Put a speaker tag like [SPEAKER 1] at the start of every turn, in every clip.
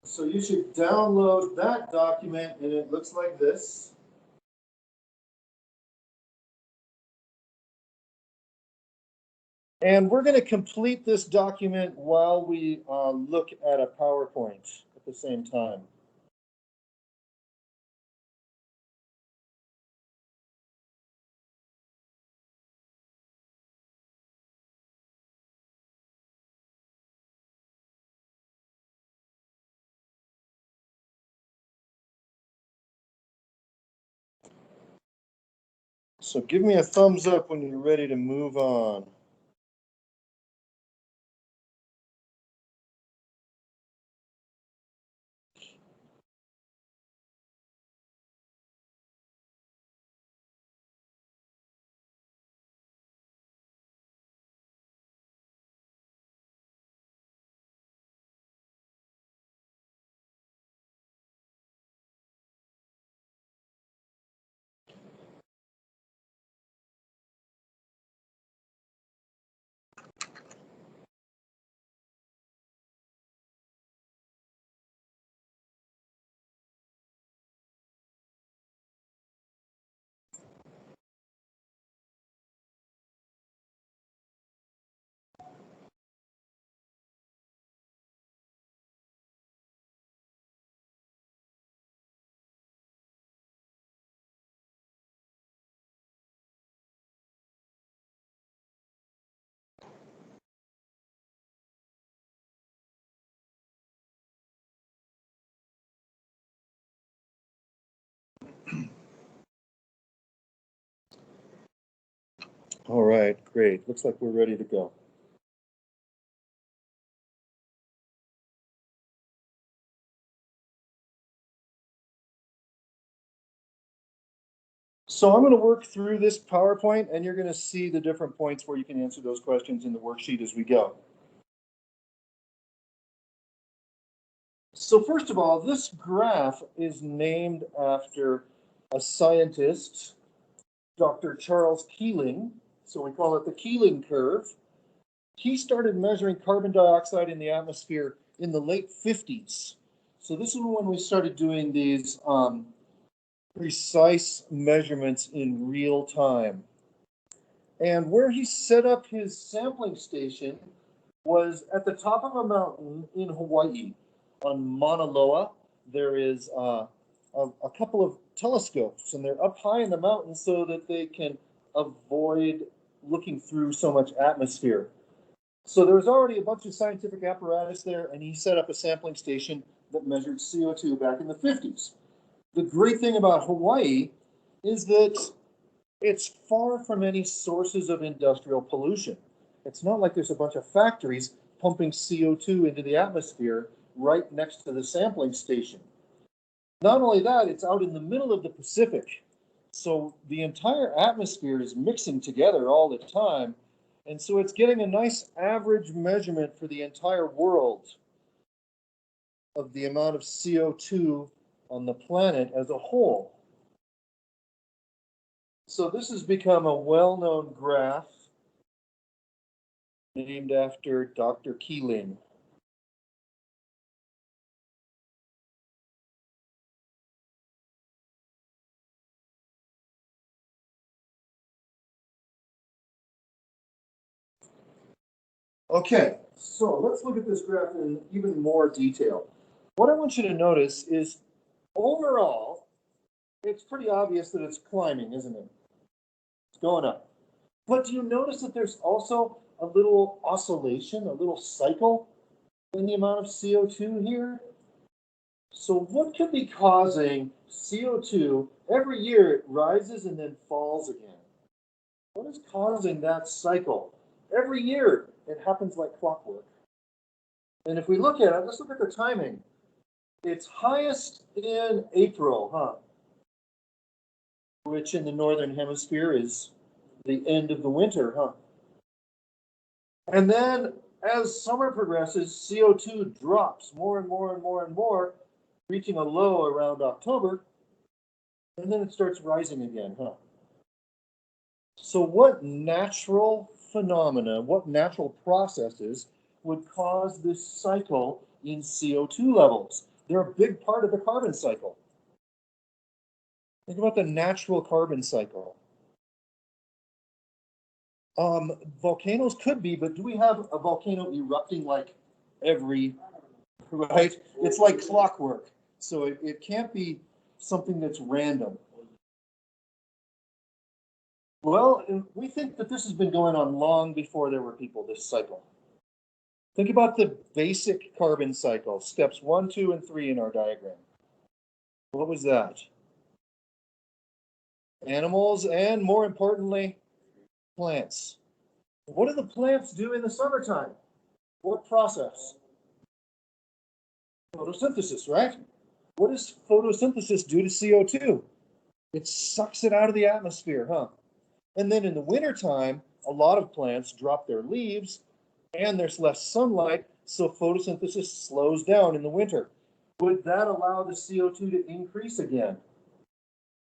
[SPEAKER 1] So you should download that document, and it looks like this. And we're going to complete this document while we look at a PowerPoint at the same time. So give me a thumbs up when you're ready to move on. All right, great. Looks like we're ready to go. So I'm going to work through this PowerPoint, and you're going to see the different points where you can answer those questions in the worksheet as we go. So first of all, this graph is named after a scientist, Dr. Charles Keeling. So we call it the Keeling curve. He started measuring carbon dioxide in the atmosphere in the late 50s. So this is when we started doing these precise measurements in real time. And where he set up his sampling station was at the top of a mountain in Hawaii on Mauna Loa. There is a couple of telescopes, and they're up high in the mountain so that they can avoid looking through so much atmosphere. So there was already a bunch of scientific apparatus there, and he set up a sampling station that measured CO2 back in the 50s. The great thing about Hawaii is that it's far from any sources of industrial pollution. It's not like there's a bunch of factories pumping CO2 into the atmosphere right next to the sampling station. Not only that, it's out in the middle of the Pacific. So the entire atmosphere is mixing together all the time. And so it's getting a nice average measurement for the entire world of the amount of CO2 on the planet as a whole. So this has become a well-known graph named after Dr. Keeling. Okay, so let's look at this graph in even more detail. What I want you to notice is overall, it's pretty obvious that it's climbing, isn't it? It's going up. But do you notice that there's also a little oscillation, a little cycle in the amount of CO2 here? So what could be causing CO2? Every year it rises and then falls again. What is causing that cycle? Every year it happens like clockwork. And if we look at it, let's look at the timing. It's highest in April, huh? Which in the northern hemisphere is the end of the winter, huh? And then as summer progresses, CO2 drops more and more and more and more, reaching a low around October, and then it starts rising again, huh? So what natural phenomena, what natural processes would cause this cycle in CO2 levels? They're a big part of the carbon cycle. Think about the natural carbon cycle. Volcanoes could be, but do we have a volcano erupting like every, right? It's like clockwork. So it can't be something that's random. Well, we think that this has been going on long before there were people, this cycle. Think about the basic carbon cycle, steps 1, 2, and 3 in our diagram. What was that? Animals and, more importantly, plants. What do the plants do in the summertime? What process? Photosynthesis, right? What does photosynthesis do to CO2? It sucks it out of the atmosphere, huh? And then in the wintertime, a lot of plants drop their leaves and there's less sunlight, so photosynthesis slows down in the winter. Would that allow the CO2 to increase again?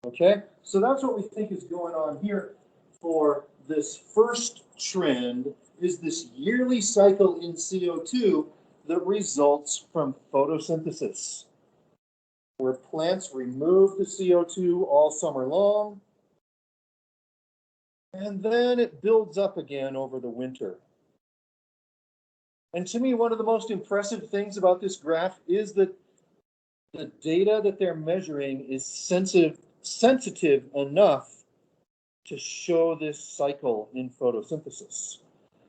[SPEAKER 1] Okay, so that's what we think is going on here for this first trend, is this yearly cycle in CO2 that results from photosynthesis, where plants remove the CO2 all summer long, and then it builds up again over the winter. And to me, one of the most impressive things about this graph is that the data that they're measuring is sensitive enough to show this cycle in photosynthesis.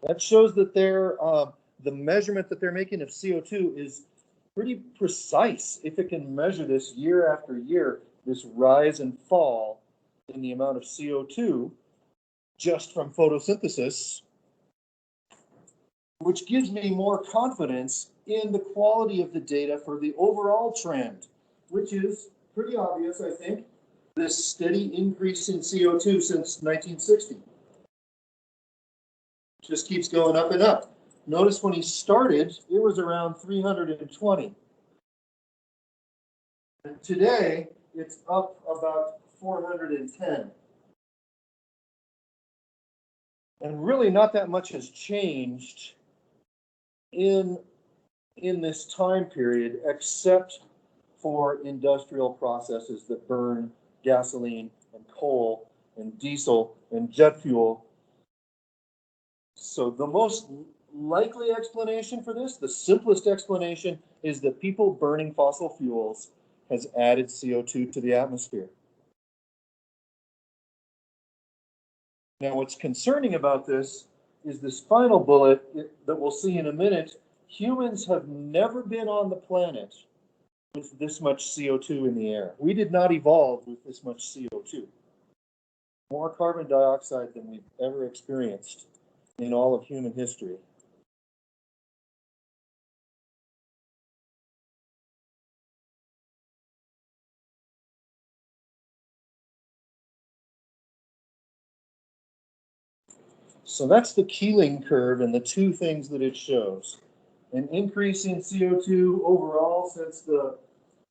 [SPEAKER 1] That shows that the measurement that they're making of CO2 is pretty precise if it can measure this year after year, this rise and fall in the amount of CO2 just from photosynthesis, which gives me more confidence in the quality of the data for the overall trend, which is pretty obvious, I think, this steady increase in CO2 since 1960. Just keeps going up and up. Notice when he started, it was around 320. And today, it's up about 410. And really not that much has changed in this time period, except for industrial processes that burn gasoline and coal and diesel and jet fuel. So the most likely explanation for this, the simplest explanation, is that people burning fossil fuels has added CO2 to the atmosphere. Now, what's concerning about this is this final bullet that we'll see in a minute. Humans have never been on the planet with this much CO2 in the air. We did not evolve with this much CO2. More carbon dioxide than we've ever experienced in all of human history. So that's the Keeling curve and the two things that it shows. An increase in CO2 overall since the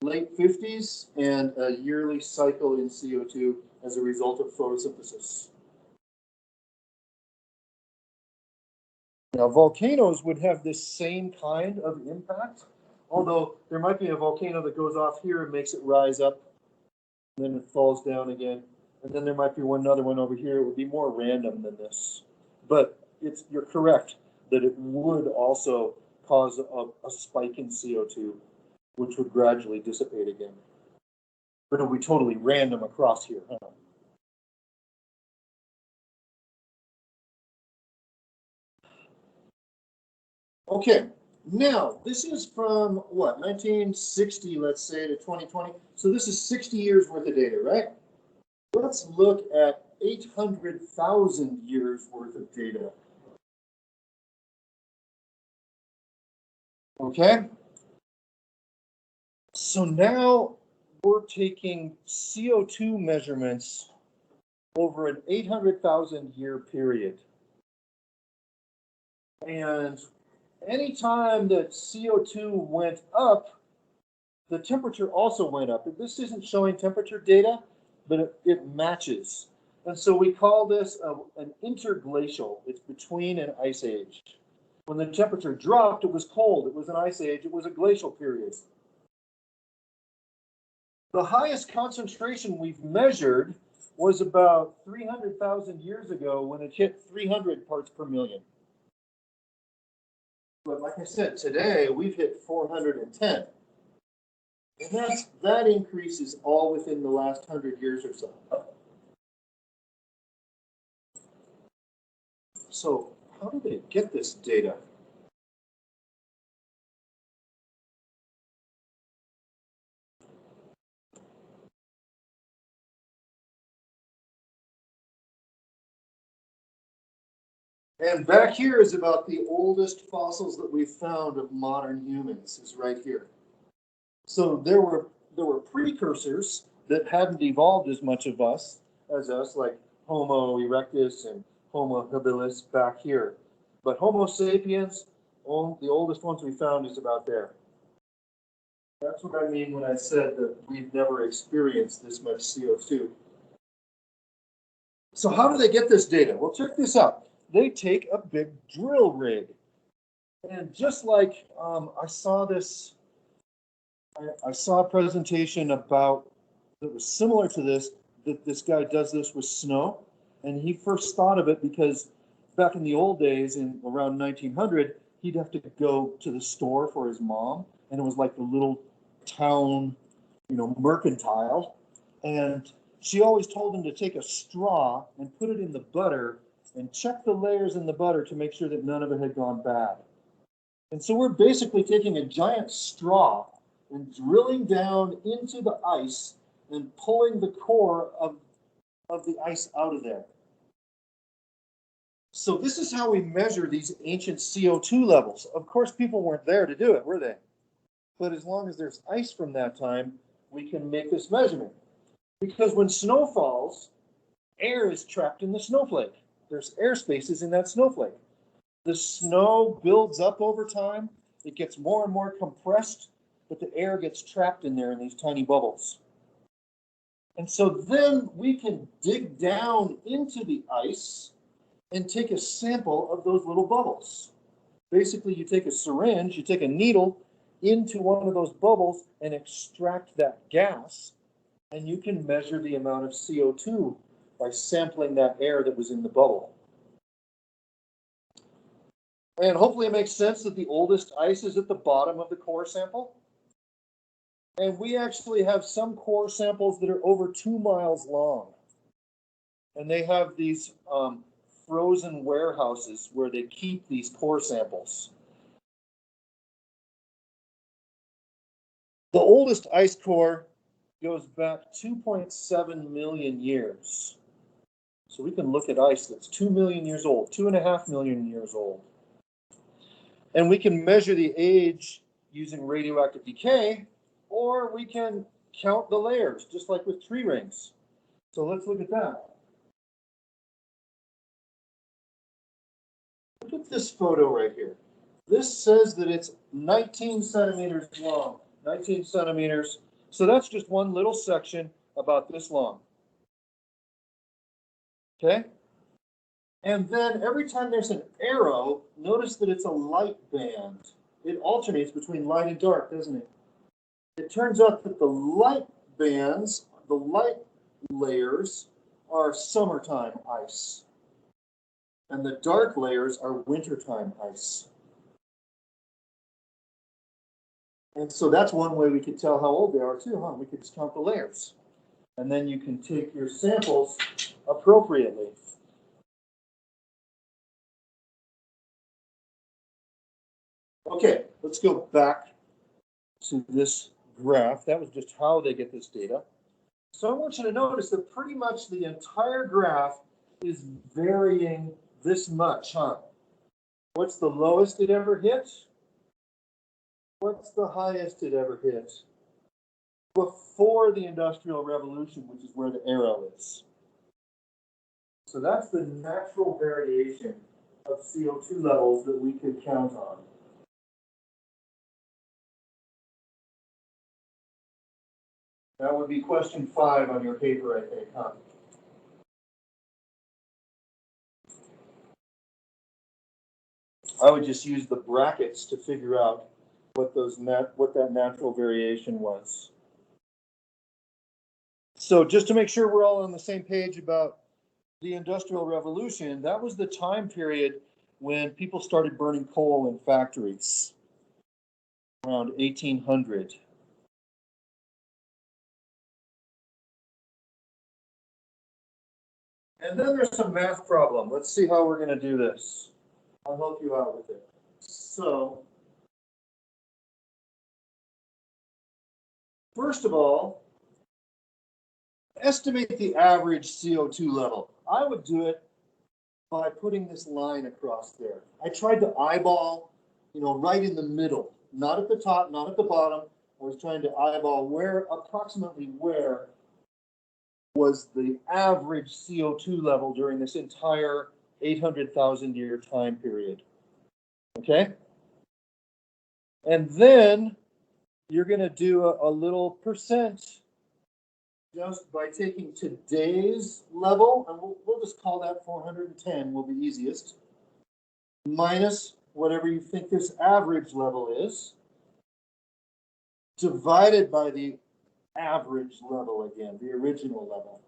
[SPEAKER 1] late 50s and a yearly cycle in CO2 as a result of photosynthesis. Now, volcanoes would have this same kind of impact, although there might be a volcano that goes off here and makes it rise up, and then it falls down again, and then there might be another one over here. It would be more random than this. But you're correct that it would also cause a spike in CO2, which would gradually dissipate again. But it would be totally random across here, huh? Okay, now this is from what, 1960, let's say, to 2020. So this is 60 years worth of data, right? Let's look at 800,000 years worth of data. Okay? So now we're taking CO2 measurements over an 800,000 year period. And anytime that CO2 went up, the temperature also went up. This isn't showing temperature data, but it matches. And so we call this an interglacial. It's between an ice age. When the temperature dropped, it was cold. It was an ice age. It was a glacial period. The highest concentration we've measured was about 300,000 years ago when it hit 300 parts per million. But like I said, today we've hit 410. And that increase is all within the last 100 years or so. So how do they get this data? And back here is about the oldest fossils that we've found of modern humans, is right here. So there were precursors that hadn't evolved as much of us as us, like Homo erectus and Homo habilis back here. But Homo sapiens, the oldest ones we found is about there. That's what I mean when I said that we've never experienced this much CO2. So how do they get this data? Well, check this out. They take a big drill rig. And just like I saw a presentation about that was similar to this, that this guy does this with snow. And he first thought of it because back in the old days, in around 1900, he'd have to go to the store for his mom. And it was like the little town, mercantile. And she always told him to take a straw and put it in the butter and check the layers in the butter to make sure that none of it had gone bad. And so we're basically taking a giant straw and drilling down into the ice and pulling the core of the ice out of there. So this is how we measure these ancient CO2 levels. Of course, people weren't there to do it, were they? But as long as there's ice from that time, we can make this measurement. Because when snow falls, air is trapped in the snowflake. There's air spaces in that snowflake. The snow builds up over time. It gets more and more compressed, but the air gets trapped in there in these tiny bubbles. And so then we can dig down into the ice and take a sample of those little bubbles. Basically, you take a syringe, you take a needle into one of those bubbles and extract that gas, and you can measure the amount of CO2 by sampling that air that was in the bubble. And hopefully it makes sense that the oldest ice is at the bottom of the core sample. And we actually have some core samples that are over 2 miles long. And they have these frozen warehouses where they keep these core samples. The oldest ice core goes back 2.7 million years. So we can look at ice that's 2 million years old, 2.5 million years old. And we can measure the age using radioactive decay, or we can count the layers, just like with tree rings. So let's look at that. Look at this photo right here. This says that it's 19 centimeters long, 19 centimeters. So that's just one little section about this long. Okay? And then every time there's an arrow, notice that it's a light band. It alternates between light and dark, doesn't it? It turns out that the light bands, the light layers, are summertime ice. And the dark layers are wintertime ice. And so that's one way we could tell how old they are too, huh? We could just count the layers. And then you can take your samples appropriately. Okay, let's go back to this graph. That was just how they get this data. So I want you to notice that pretty much the entire graph is varying this much, huh? What's the lowest it ever hit? What's the highest it ever hit? Before the Industrial Revolution, which is where the arrow is. So that's the natural variation of CO2 levels that we could count on. That would be question 5 on your paper, I think, huh? I would just use the brackets to figure out what that natural variation was. So just to make sure we're all on the same page about the Industrial Revolution, that was the time period when people started burning coal in factories around 1800. And then there's some math problem. Let's see how we're going to do this. I'll help you out with it. So, first of all, estimate the average CO2 level. I would do it by putting this line across there. I tried to eyeball, right in the middle, not at the top, not at the bottom. I was trying to eyeball approximately where was the average CO2 level during this entire 800,000 year time period. Okay? And then you're going to do a little percent just by taking today's level, and we'll just call that 410, will be easiest, minus whatever you think this average level is, divided by the average level again, the original level.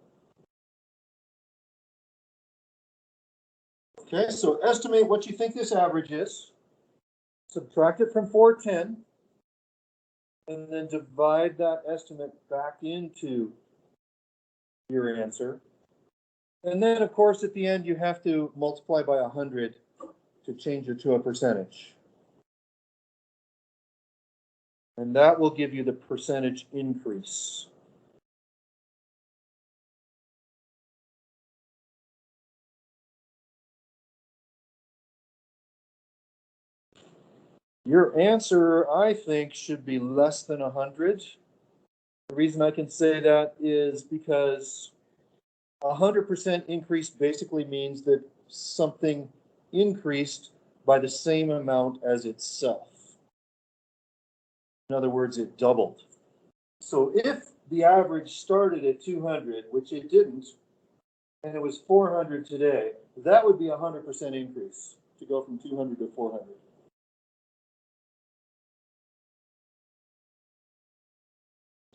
[SPEAKER 1] Okay, so estimate what you think this average is, subtract it from 410, and then divide that estimate back into your answer. And then, of course, at the end, you have to multiply by 100 to change it to a percentage. And that will give you the percentage increase. Your answer, I think, should be less than 100. The reason I can say that is because 100% increase basically means that something increased by the same amount as itself. In other words, it doubled. So if the average started at 200, which it didn't, and it was 400 today, that would be a 100% increase to go from 200 to 400.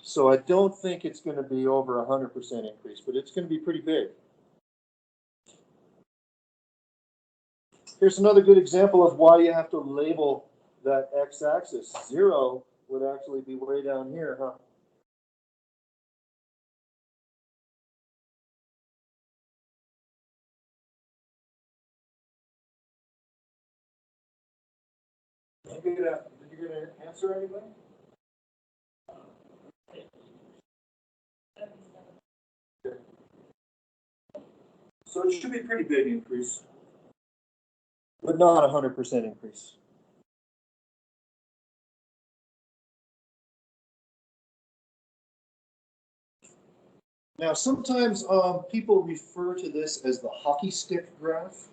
[SPEAKER 1] So I don't think it's going to be over 100% increase, but it's going to be pretty big. Here's another good example of why you have to label that x-axis. 0 would actually be way down here, huh? Did you get an answer, anybody? So it should be a pretty big increase, but not a 100% increase. Now, sometimes people refer to this as the hockey stick graph.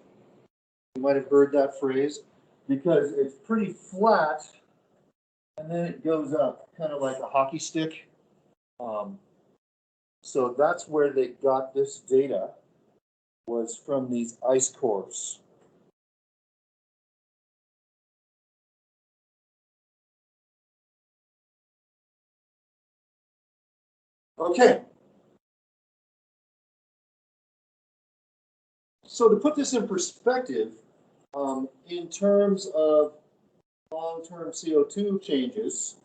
[SPEAKER 1] You might have heard that phrase because it's pretty flat and then it goes up, kind of like a hockey stick. So that's where they got this data, was from these ice cores. Okay. So to put this in perspective, in terms of long-term CO2 changes,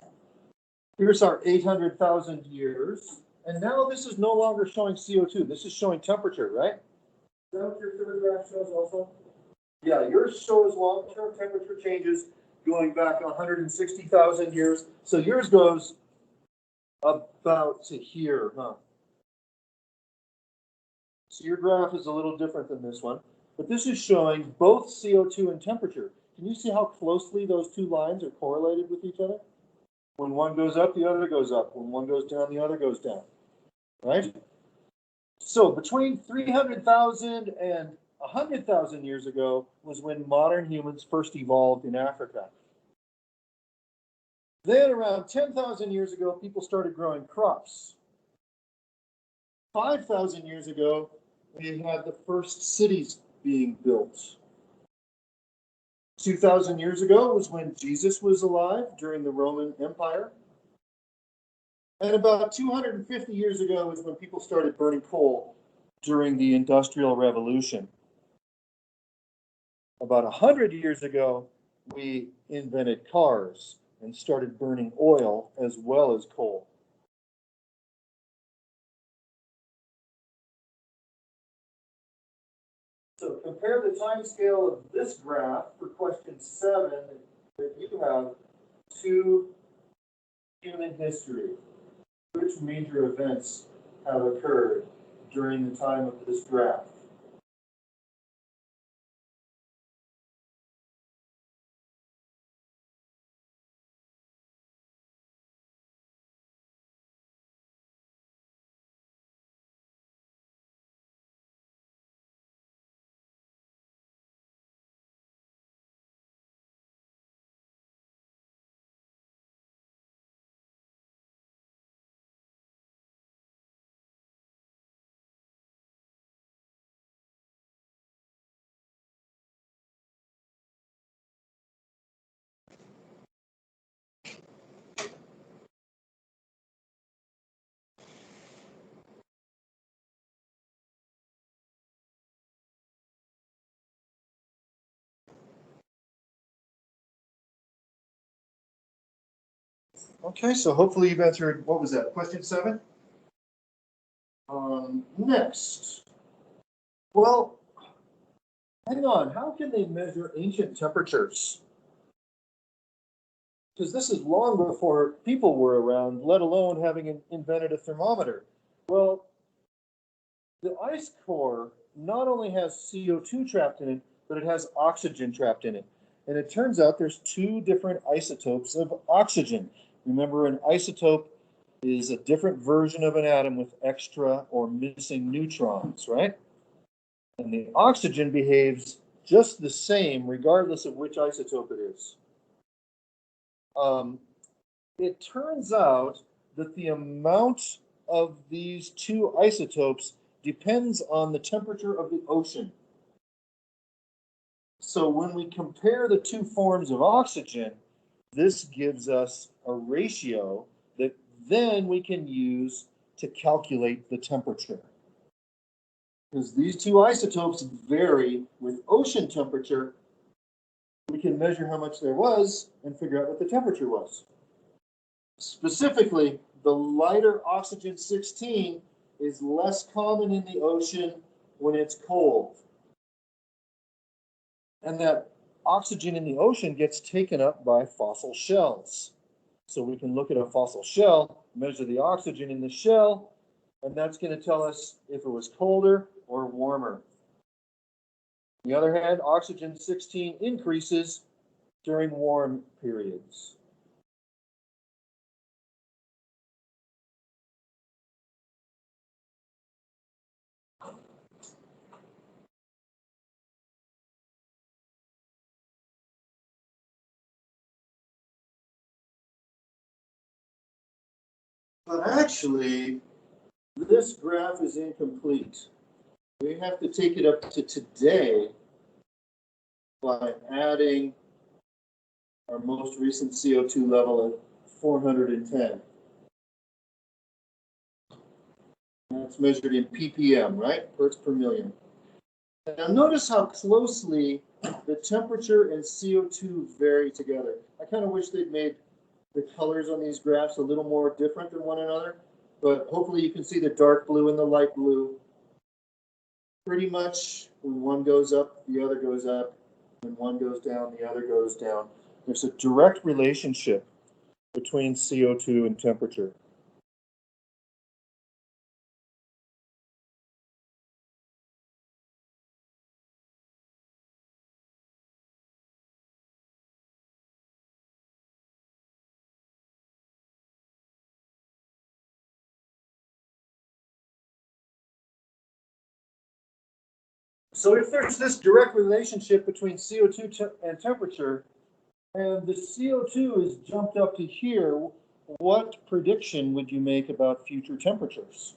[SPEAKER 1] here's our 800,000 years. And now this is no longer showing CO2. This is showing temperature, right? Is that what your third graph shows also? Yeah, yours shows long-term temperature changes going back 160,000 years. So yours goes about to here, huh? So your graph is a little different than this one. But this is showing both CO2 and temperature. Can you see how closely those two lines are correlated with each other? When one goes up, the other goes up. When one goes down, the other goes down. Right? So between 300,000 and 100,000 years ago was when modern humans first evolved in Africa. Then around 10,000 years ago, people started growing crops. 5,000 years ago, we had the first cities being built. 2,000 years ago was when Jesus was alive during the Roman Empire. And about 250 years ago is when people started burning coal during the Industrial Revolution. About 100 years ago, we invented cars and started burning oil as well as coal. So compare the time scale of this graph for question 7 that you have to human history. Which major events have occurred during the time of this graph? Okay, so hopefully you've answered, what was that, question 7? Next. Well, hang on, how can they measure ancient temperatures? Because this is long before people were around, let alone having invented a thermometer. Well, the ice core not only has CO2 trapped in it, but it has oxygen trapped in it. And it turns out there's two different isotopes of oxygen. Remember, an isotope is a different version of an atom with extra or missing neutrons, right? And the oxygen behaves just the same regardless of which isotope it is. It turns out that the amount of these two isotopes depends on the temperature of the ocean. So when we compare the two forms of oxygen, this gives us a ratio that then we can use to calculate the temperature. Because these two isotopes vary with ocean temperature, we can measure how much there was and figure out what the temperature was. Specifically, the lighter oxygen 16 is less common in the ocean when it's cold. And that oxygen in the ocean gets taken up by fossil shells. So we can look at a fossil shell, measure the oxygen in the shell, and that's going to tell us if it was colder or warmer. On the other hand, oxygen 16 increases during warm periods. But actually, this graph is incomplete. We have to take it up to today by adding our most recent CO2 level at 410. That's measured in ppm, right? Parts per million. Now notice how closely the temperature and CO2 vary together. I kind of wish they'd made the colors on these graphs a little more different than one another, but hopefully you can see the dark blue and the light blue. Pretty much when one goes up, the other goes up. When one goes down, the other goes down. There's a direct relationship between CO2 and temperature. So if there's this direct relationship between CO2 and temperature, and the CO2 is jumped up to here, what prediction would you make about future temperatures?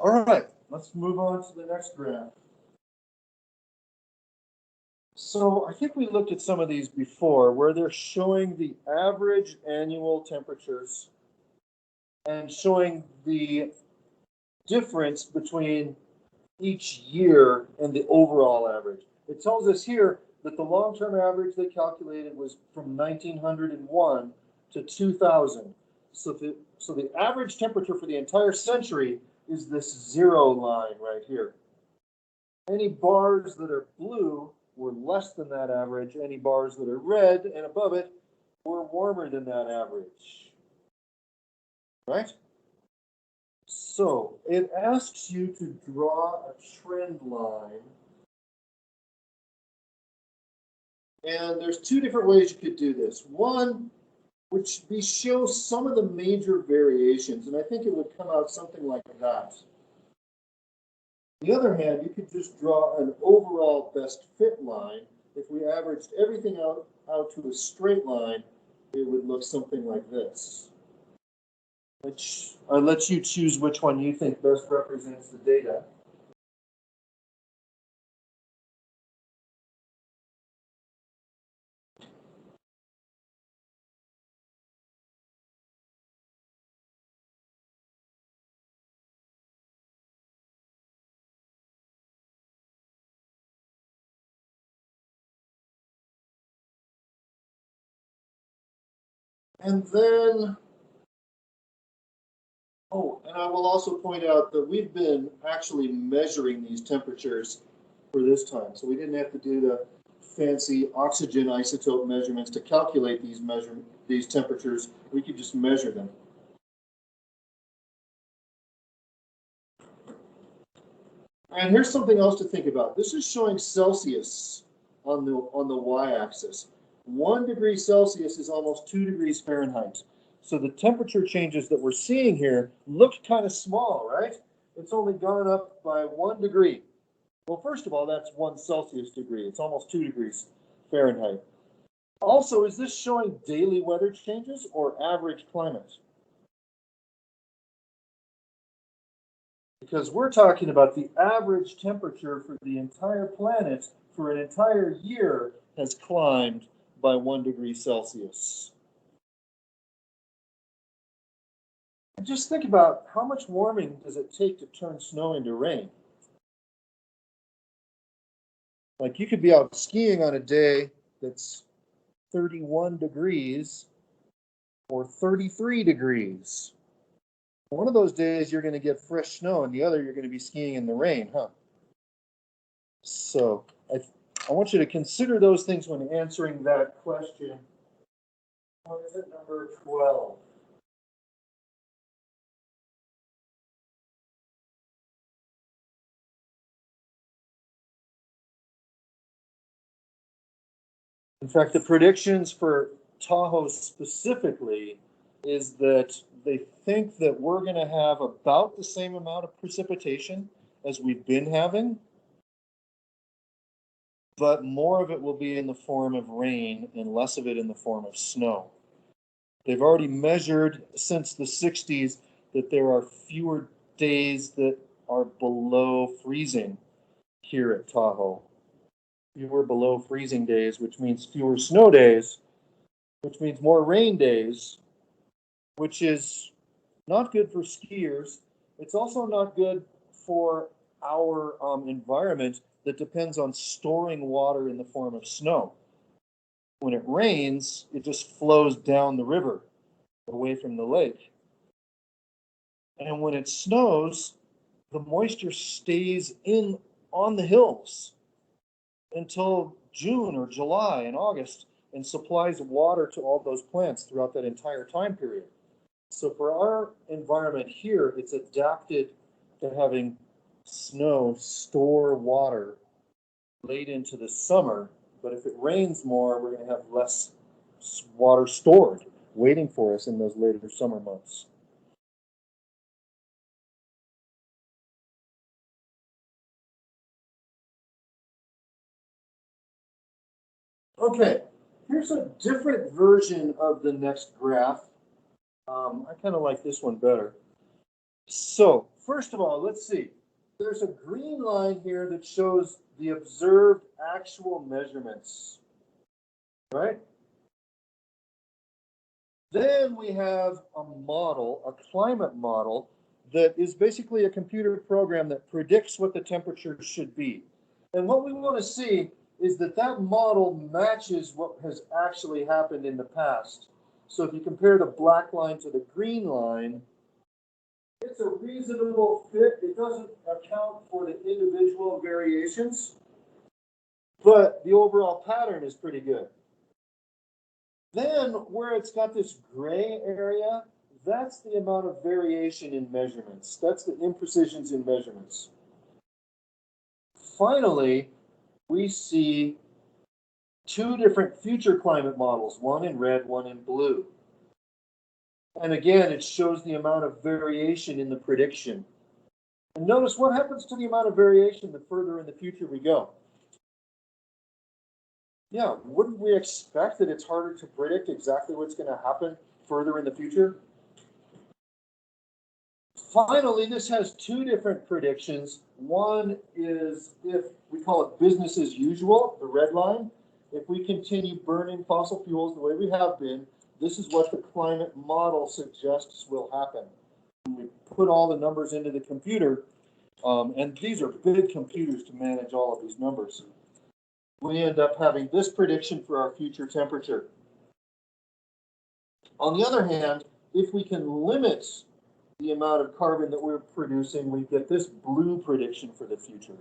[SPEAKER 1] All right, let's move on to the next graph. So I think we looked at some of these before where they're showing the average annual temperatures and showing the difference between each year and the overall average. It tells us here that the long-term average they calculated was from 1901 to 2000. So the average temperature for the entire century is this zero line right here. Any bars that are blue were less than that average. Any bars that are red and above it were warmer than that average. Right? So it asks you to draw a trend line. And there's two different ways you could do this. One, which we show some of the major variations, and I think it would come out something like that. On the other hand, you could just draw an overall best fit line. If we averaged everything out to a straight line, it would look something like this. I'll let you choose which one you think best represents the data. And then, and I will also point out that we've been actually measuring these temperatures for this time. So we didn't have to do the fancy oxygen isotope measurements to calculate these temperatures. We could just measure them. And here's something else to think about. This is showing Celsius on the y-axis. 1 degree Celsius is almost 2 degrees Fahrenheit. So the temperature changes that we're seeing here look kind of small, right? It's only gone up by 1 degree. Well, first of all, that's 1 Celsius degree. It's almost 2 degrees Fahrenheit. Also, is this showing daily weather changes or average climate? Because we're talking about the average temperature for the entire planet for an entire year has climbed by 1 degree Celsius. And just think about how much warming does it take to turn snow into rain? Like you could be out skiing on a day that's 31 degrees or 33 degrees. One of those days you're going to get fresh snow and the other you're going to be skiing in the rain, huh? So I want you to consider those things when answering that question. What is it, number 12? In fact, the predictions for Tahoe specifically is that they think that we're going to have about the same amount of precipitation as we've been having, but more of it will be in the form of rain and less of it in the form of snow. They've already measured since the 60s that there are fewer days that are below freezing here at Tahoe. Fewer below freezing days, which means fewer snow days, which means more rain days, which is not good for skiers. It's also not good for our environment that depends on storing water in the form of snow. When it rains, it just flows down the river away from the lake. And when it snows, the moisture stays in on the hills until June or July and August and supplies water to all those plants throughout that entire time period. So for our environment here, it's adapted to having snow store water late into the summer. But if it rains more, we're going to have less water stored waiting for us in those later summer months. Okay, here's a different version of the next graph. I kind of like this one better. So first of all, let's see. There's a green line here that shows the observed actual measurements, right? Then we have a model, a climate model, that is basically a computer program that predicts what the temperature should be. And what we want to see is that that model matches what has actually happened in the past. So if you compare the black line to the green line, it's a reasonable fit. It doesn't account for the individual variations, but the overall pattern is pretty good. Then where it's got this gray area, that's the amount of variation in measurements. That's the imprecisions in measurements. Finally, we see two different future climate models, one in red, one in blue. And again, it shows the amount of variation in the prediction. And notice what happens to the amount of variation the further in the future we go. Yeah, wouldn't we expect that it's harder to predict exactly what's going to happen further in the future? Finally, this has two different predictions. One is if we call it business as usual, the red line. If we continue burning fossil fuels the way we have been, this is what the climate model suggests will happen. We put all the numbers into the computer, and these are big computers to manage all of these numbers. We end up having this prediction for our future temperature. On the other hand, if we can limit the amount of carbon that we're producing, we get this blue prediction for the future.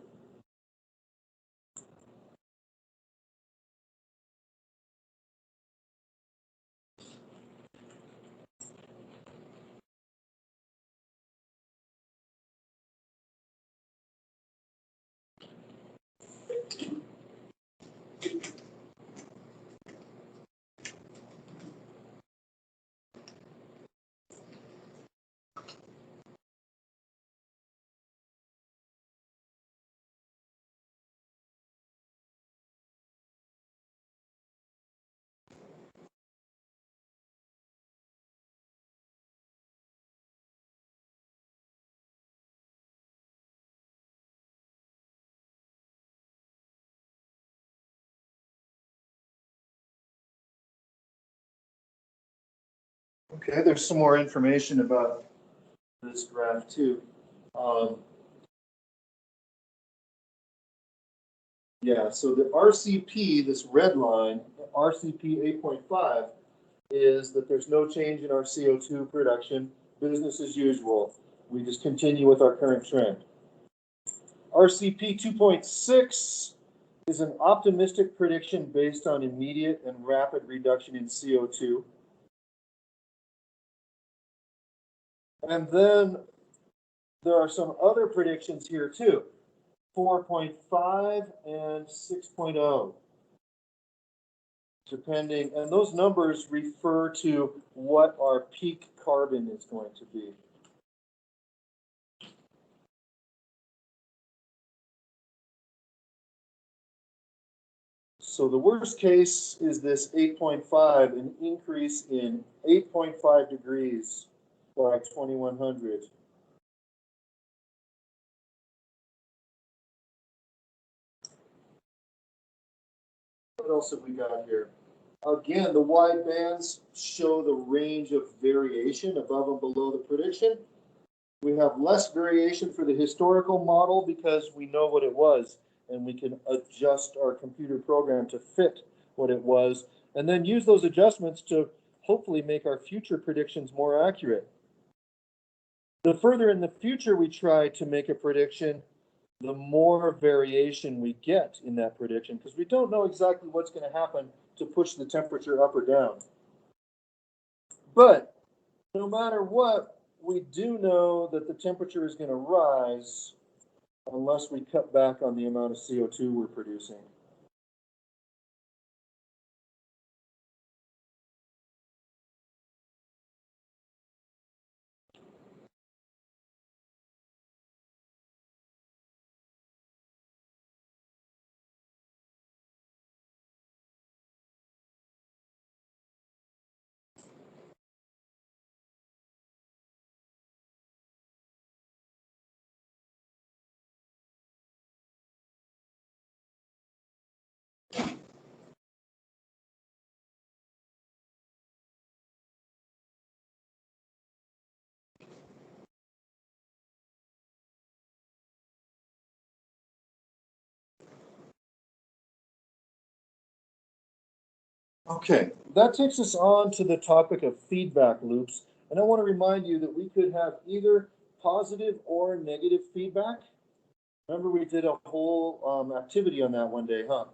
[SPEAKER 1] Okay, there's some more information about this graph too. Yeah, so the RCP, this red line, RCP 8.5, is that there's no change in our CO2 production, business as usual. We just continue with our current trend. RCP 2.6 is an optimistic prediction based on immediate and rapid reduction in CO2. And then there are some other predictions here too, 4.5 and 6.0, depending, and those numbers refer to what our peak carbon is going to be. So the worst case is this 8.5, an increase in 8.5 degrees by 2100. What else have we got here? Again, the wide bands show the range of variation above and below the prediction. We have less variation for the historical model because we know what it was, and we can adjust our computer program to fit what it was, and then use those adjustments to hopefully make our future predictions more accurate. The further in the future we try to make a prediction, the more variation we get in that prediction, because we don't know exactly what's going to happen to push the temperature up or down. But no matter what, we do know that the temperature is going to rise unless we cut back on the amount of CO2 we're producing. Okay, that takes us on to the topic of feedback loops. And I want to remind you that we could have either positive or negative feedback. Remember, we did a whole activity on that one day, huh?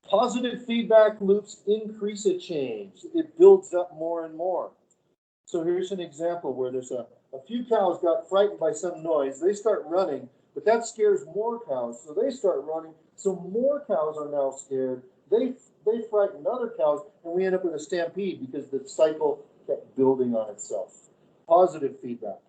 [SPEAKER 1] Positive feedback loops increase a change. It builds up more and more. So here's an example where there's a few cows got frightened by some noise. They start running, but that scares more cows. So they start running. So more cows are now scared. They frighten other cows, and we end up with a stampede because the cycle kept building on itself. Positive feedback.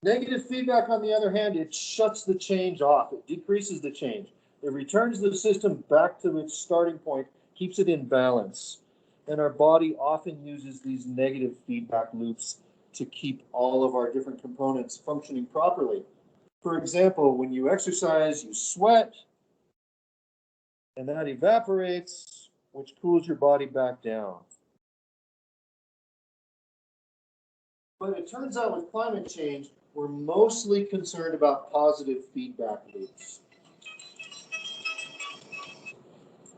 [SPEAKER 1] Negative feedback, on the other hand, it shuts the change off. It decreases the change. It returns the system back to its starting point, keeps it in balance. And our body often uses these negative feedback loops to keep all of our different components functioning properly. For example, when you exercise, you sweat, and that evaporates, which cools your body back down. But it turns out with climate change, we're mostly concerned about positive feedback loops.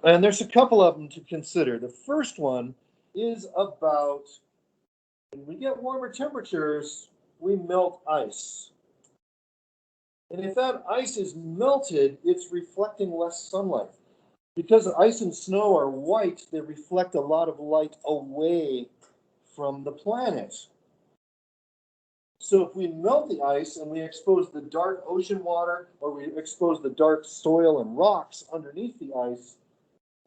[SPEAKER 1] And there's a couple of them to consider. The first one is about when we get warmer temperatures, we melt ice. And if that ice is melted, it's reflecting less sunlight. Because ice and snow are white, they reflect a lot of light away from the planet. So if we melt the ice and we expose the dark ocean water, or we expose the dark soil and rocks underneath the ice,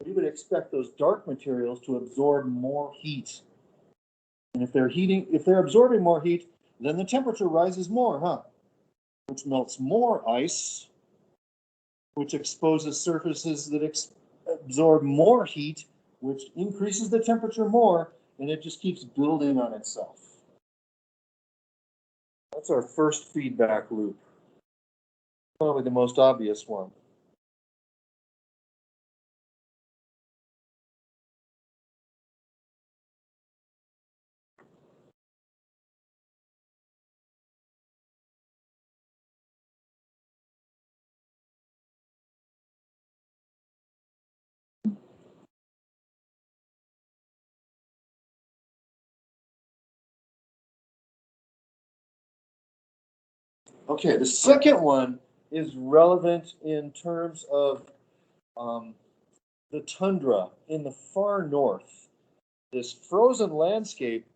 [SPEAKER 1] we would expect those dark materials to absorb more heat. And if they're absorbing more heat, then the temperature rises more, huh? Which melts more ice, which exposes surfaces that absorb more heat, which increases the temperature more, and it just keeps building on itself. That's our first feedback loop. Probably the most obvious one. Okay, the second one is relevant in terms of the tundra in the far north. This frozen landscape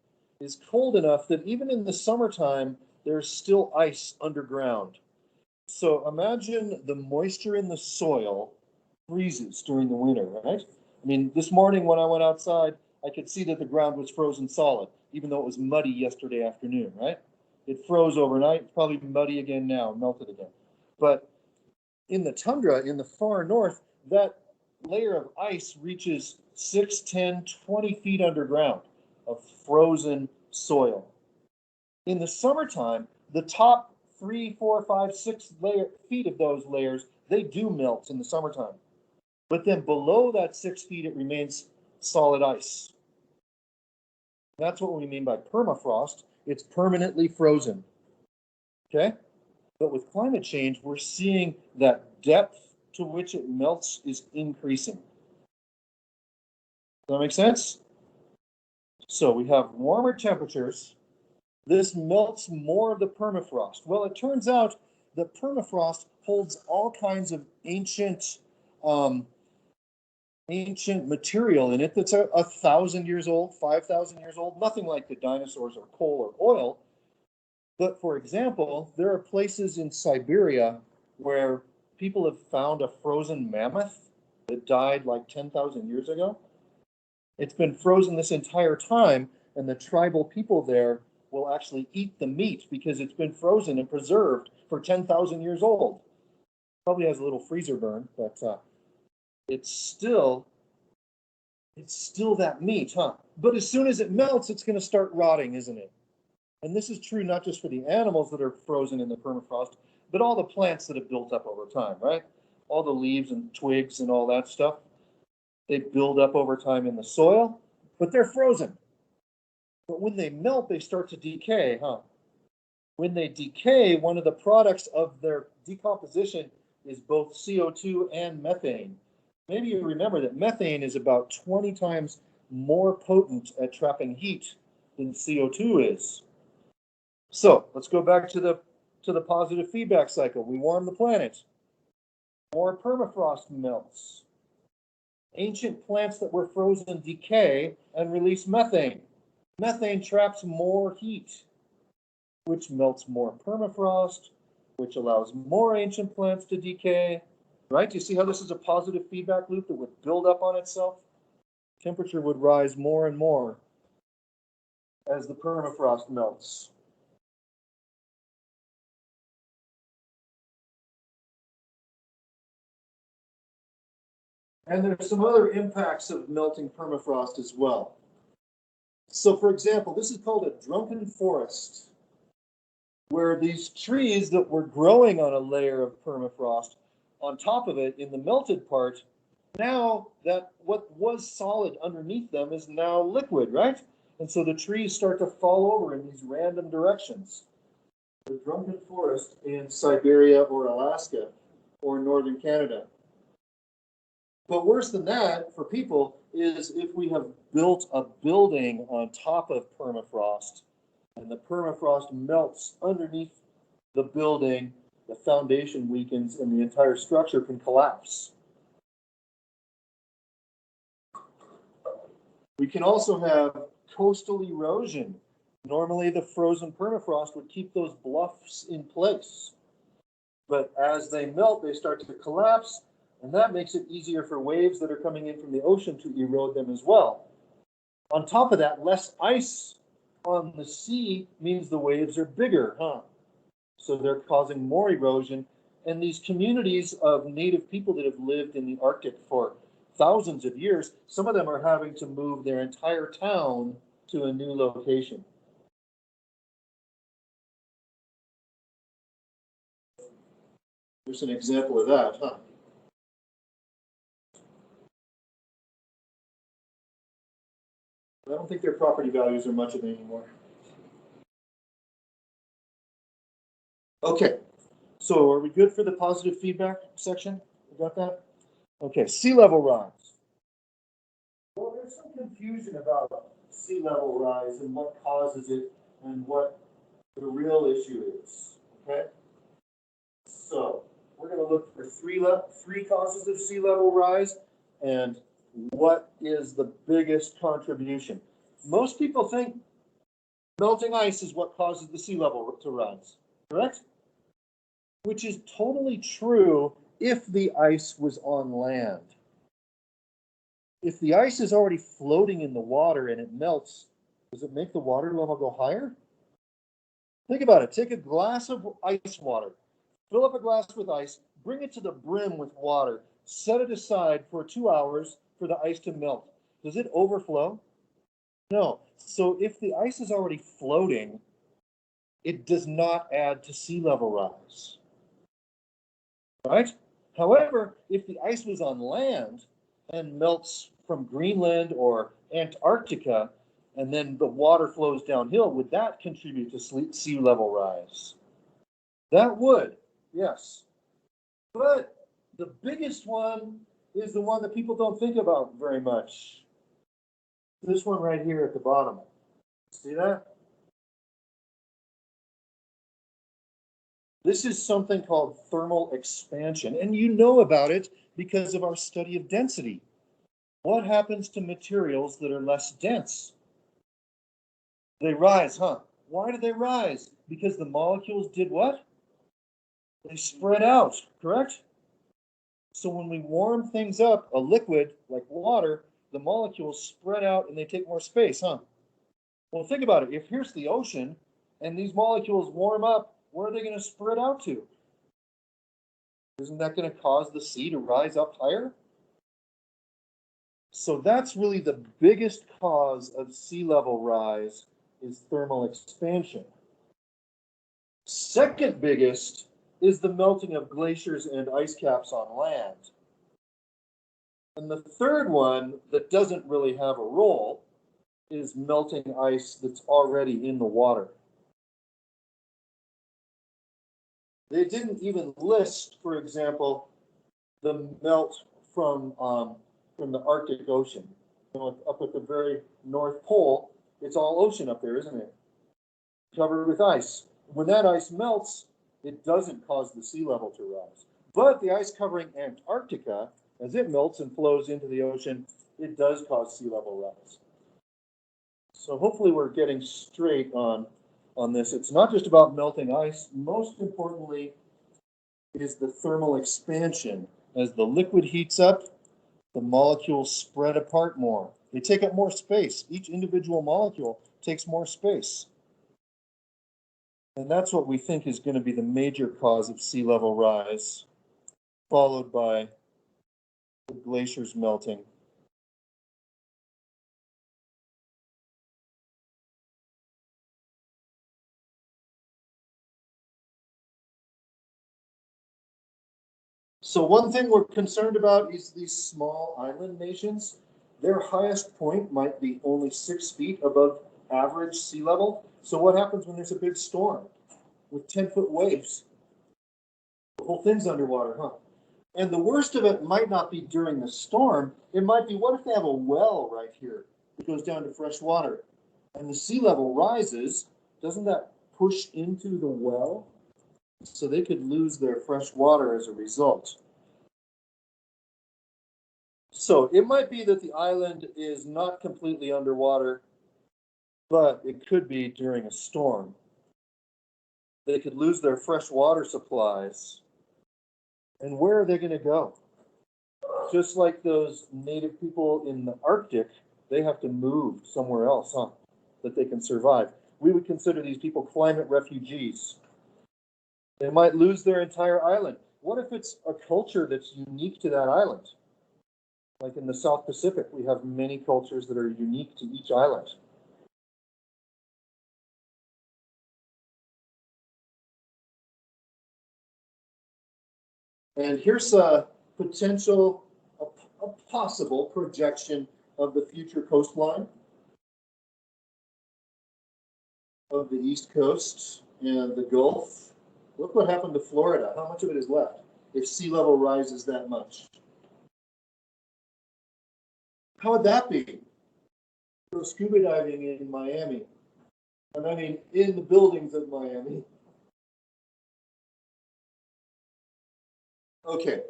[SPEAKER 1] is cold enough that even in the summertime, there's still ice underground. So imagine the moisture in the soil freezes during the winter, right? I mean, this morning when I went outside, I could see that the ground was frozen solid, even though it was muddy yesterday afternoon, right? It froze overnight, it's probably muddy again now, melted again. But in the tundra, in the far north, that layer of ice reaches 6, 10, 20 feet underground of frozen soil. In the summertime, the top 3, 4, 5, 6 feet of those layers, they do melt in the summertime. But then below that 6 feet, it remains solid ice. That's what we mean by permafrost. It's permanently frozen. Okay? But with climate change, we're seeing that depth to which it melts is increasing. Does that make sense? So we have warmer temperatures. This melts more of the permafrost. Well, it turns out that permafrost holds all kinds of ancient material in it that's 1,000 years old, 5,000 years old, nothing like the dinosaurs or coal or oil. But for example, there are places in Siberia where people have found a frozen mammoth that died like 10,000 years ago. It's been frozen this entire time, and the tribal people there will actually eat the meat because it's been frozen and preserved for 10,000 years old. Probably has a little freezer burn, but it's still that meat, huh? But as soon as it melts, it's going to start rotting, isn't it? And this is true not just for the animals that are frozen in the permafrost, but all the plants that have built up over time, right? All the leaves and twigs and all that stuff, they build up over time in the soil, but they're frozen. But when they melt, they start to decay, huh? When they decay, one of the products of their decomposition is both CO2 and methane. maybe you remember that methane is about 20 times more potent at trapping heat than CO2 is. So let's go back to the positive feedback cycle. We warm the planet. More permafrost melts. Ancient plants that were frozen decay and release methane. Methane traps more heat, which melts more permafrost, which allows more ancient plants to decay. Right? Do you see how this is a positive feedback loop that would build up on itself? Temperature would rise more and more as the permafrost melts. And there's some other impacts of melting permafrost as well. So for example, this is called a drunken forest, where these trees that were growing on a layer of permafrost on top of it in the melted part, now that what was solid underneath them is now liquid, right? And so the trees start to fall over in these random directions. The drunken forest in Siberia or Alaska or northern Canada. But worse than that for people is if we have built a building on top of permafrost and the permafrost melts underneath the building, the foundation weakens and the entire structure can collapse. We can also have coastal erosion. Normally the frozen permafrost would keep those bluffs in place. But as they melt, they start to collapse, and that makes it easier for waves that are coming in from the ocean to erode them as well. On top of that, less ice on the sea means the waves are bigger, So they're causing more erosion. And these communities of native people that have lived in the Arctic for thousands of years, some of them are having to move their entire town to a new location. There's an example of that, I don't think their property values are much of it anymore. Okay, so are we good for the positive feedback section? We got that? Okay, sea level rise. Well, there's some confusion about sea level rise and what causes it and what the real issue is. Okay, so we're going to look for three causes of sea level rise and what is the biggest contribution. Most people think melting ice is what causes the sea level to rise, correct? Which is totally true if the ice was on land. If the ice is already floating in the water and it melts, does it make the water level go higher? Think about it. Take a glass of ice water, fill up a glass with ice, bring it to the brim with water, set it aside for 2 hours for the ice to melt. Does it overflow? No. So if the ice is already floating, it does not add to sea level rise. Right? However, if the ice was on land and melts from Greenland or Antarctica, and then the water flows downhill, would that contribute to sea level rise? That would, yes. But the biggest one is the one that people don't think about very much. This one right here at the bottom. See that? This is something called thermal expansion, and you know about it because of our study of density. What happens to materials that are less dense? They rise, Why do they rise? Because the molecules did what? They spread out, correct? So when we warm things up, a liquid like water, the molecules spread out and they take more space, Well, think about it. If here's the ocean and these molecules warm up, where are they going to spread out to? Isn't that going to cause the sea to rise up higher? So that's really the biggest cause of sea level rise is thermal expansion. Second biggest is the melting of glaciers and ice caps on land. And the third one that doesn't really have a role is melting ice that's already in the water. They didn't even list, for example, the melt from the Arctic Ocean. You know, up at the very North Pole, it's all ocean up there, isn't it? Covered with ice. When that ice melts, it doesn't cause the sea level to rise. But the ice covering Antarctica, as it melts and flows into the ocean, it does cause sea level rise. So hopefully we're getting straight on this. It's not just about melting ice. Most importantly is the thermal expansion. As the liquid heats up, the molecules spread apart more. They take up more space. Each individual molecule takes more space. And that's what we think is going to be the major cause of sea level rise, followed by the glaciers melting. So one thing we're concerned about is these small island nations. Their highest point might be only 6 feet above average sea level. So what happens when there's a big storm with 10-foot waves? The whole thing's underwater, huh? And the worst of it might not be during the storm. It might be, what if they have a well right here that goes down to fresh water and the sea level rises? Doesn't that push into the well? So they could lose their fresh water as a result. So it might be that the island is not completely underwater, but it could be during a storm. They could lose their fresh water supplies. And where are they going to go? Just like those native people in the Arctic, they have to move somewhere else, huh? That they can survive. We would consider these people climate refugees. They might lose their entire island. What if it's a culture that's unique to that island? Like in the South Pacific, we have many cultures that are unique to each island. And here's a potential, a possible projection of the future coastline of the East Coast and the Gulf. Look what happened to Florida. How much of it is left if sea level rises that much? How would that be? Go scuba diving in Miami. And I mean, in the buildings of Miami. Okay.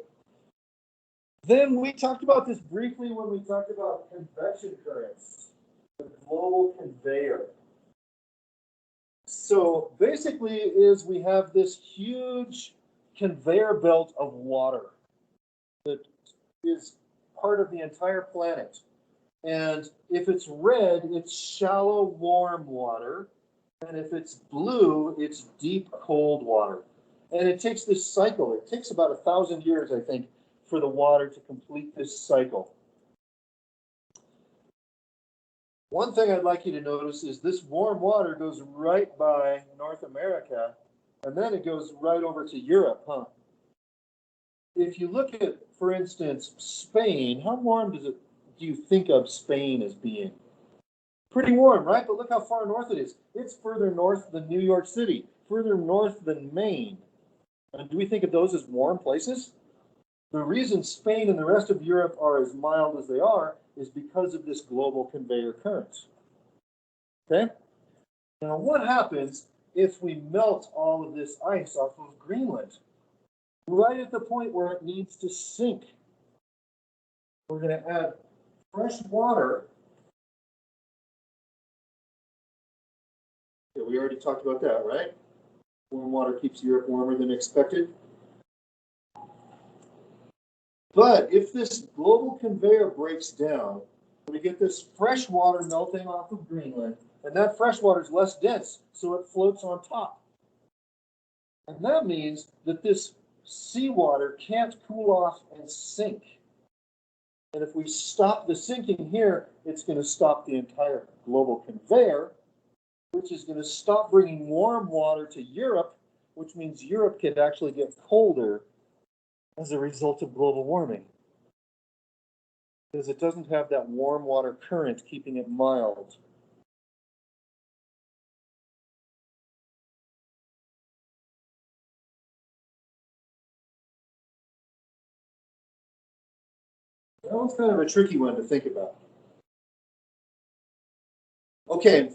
[SPEAKER 1] Then we talked about this briefly when we talked about convection currents, the global conveyor. So basically is we have this huge conveyor belt of water that is part of the entire planet. And if it's red, it's shallow, warm water. And if it's blue, it's deep, cold water. And it takes this cycle. It takes about 1,000 years, I think, for the water to complete this cycle. One thing I'd like you to notice is this warm water goes right by North America, and then it goes right over to Europe, huh? If you look at, for instance, Spain, how warm do you think of Spain as being? Pretty warm, right? But look how far north it is. It's further north than New York City, further north than Maine. And do we think of those as warm places? The reason Spain and the rest of Europe are as mild as they are is because of this global conveyor current. Okay? Now, what happens if we melt all of this ice off of Greenland? Right at the point where it needs to sink, we're going to add fresh water. Yeah, we already talked about that, right? Warm water keeps Europe warmer than expected. But if this global conveyor breaks down, we get this fresh water melting off of Greenland, and that fresh water is less dense, so it floats on top. And that means that this seawater can't cool off and sink. And if we stop the sinking here, it's going to stop the entire global conveyor, which is going to stop bringing warm water to Europe, which means Europe could actually get colder as a result of global warming, because it doesn't have that warm water current keeping it mild. That one's kind of a tricky one to think about. Okay,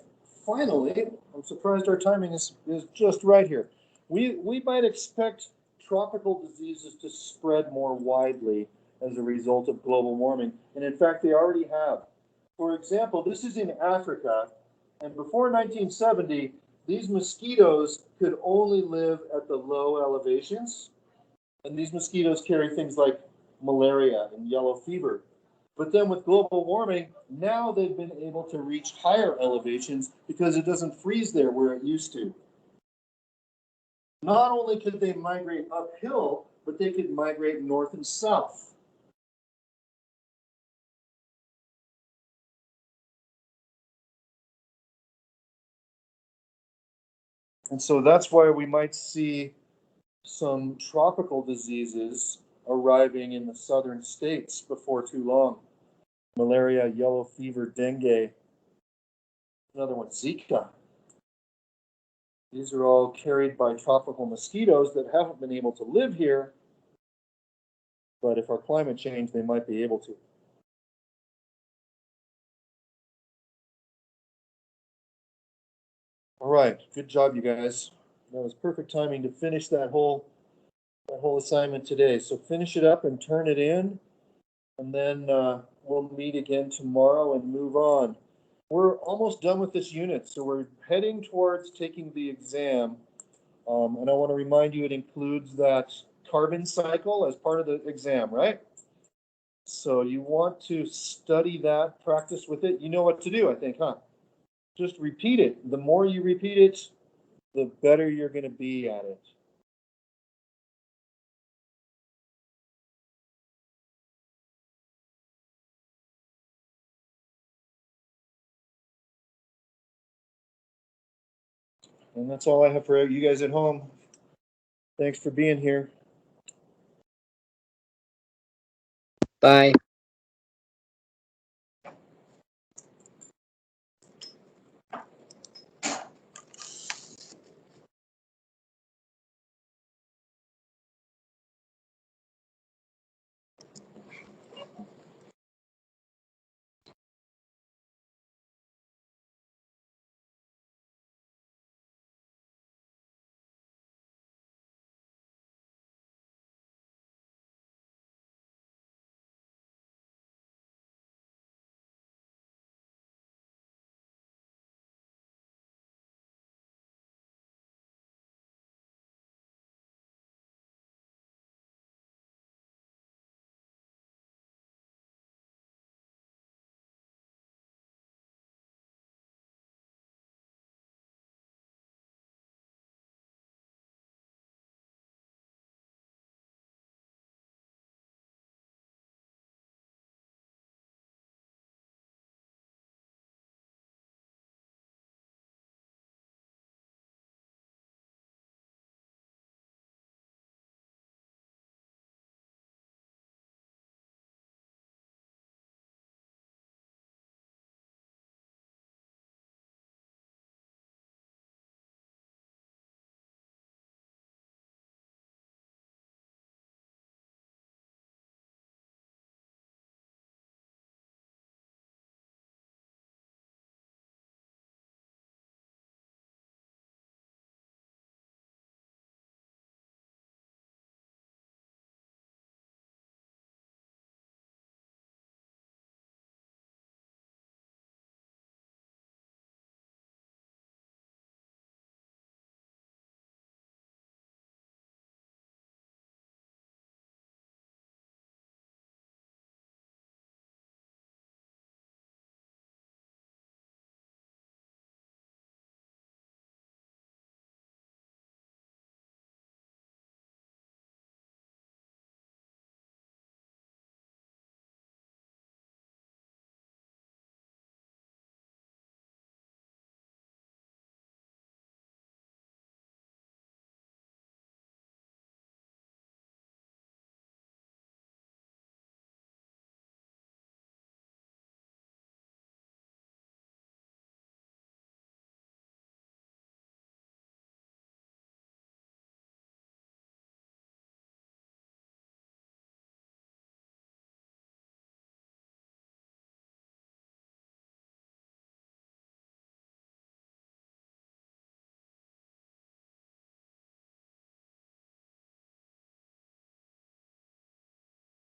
[SPEAKER 1] finally, I'm surprised our timing is just right here. We might expect tropical diseases to spread more widely as a result of global warming, and in fact, they already have. For example, this is in Africa, and before 1970, these mosquitoes could only live at the low elevations, and these mosquitoes carry things like malaria and yellow fever. But then with global warming, now they've been able to reach higher elevations because it doesn't freeze there where it used to. Not only could they migrate uphill, but they could migrate north and south. And so that's why we might see some tropical diseases arriving in the southern states before too long. Malaria, yellow fever, dengue, another one, Zika. These are all carried by tropical mosquitoes that haven't been able to live here, but if our climate changed, they might be able to. All right, good job, you guys. That was perfect timing to finish that whole assignment today. So finish it up and turn it in, and then we'll meet again tomorrow and move on. We're almost done with this unit, so we're heading towards taking the exam. And I want to remind you, it includes that carbon cycle as part of the exam, right? So you want to study that, practice with it. You know what to do, I think, huh? Just repeat it. The more you repeat it, the better you're going to be at it. And that's all I have for you guys at home. Thanks for being here.
[SPEAKER 2] Bye.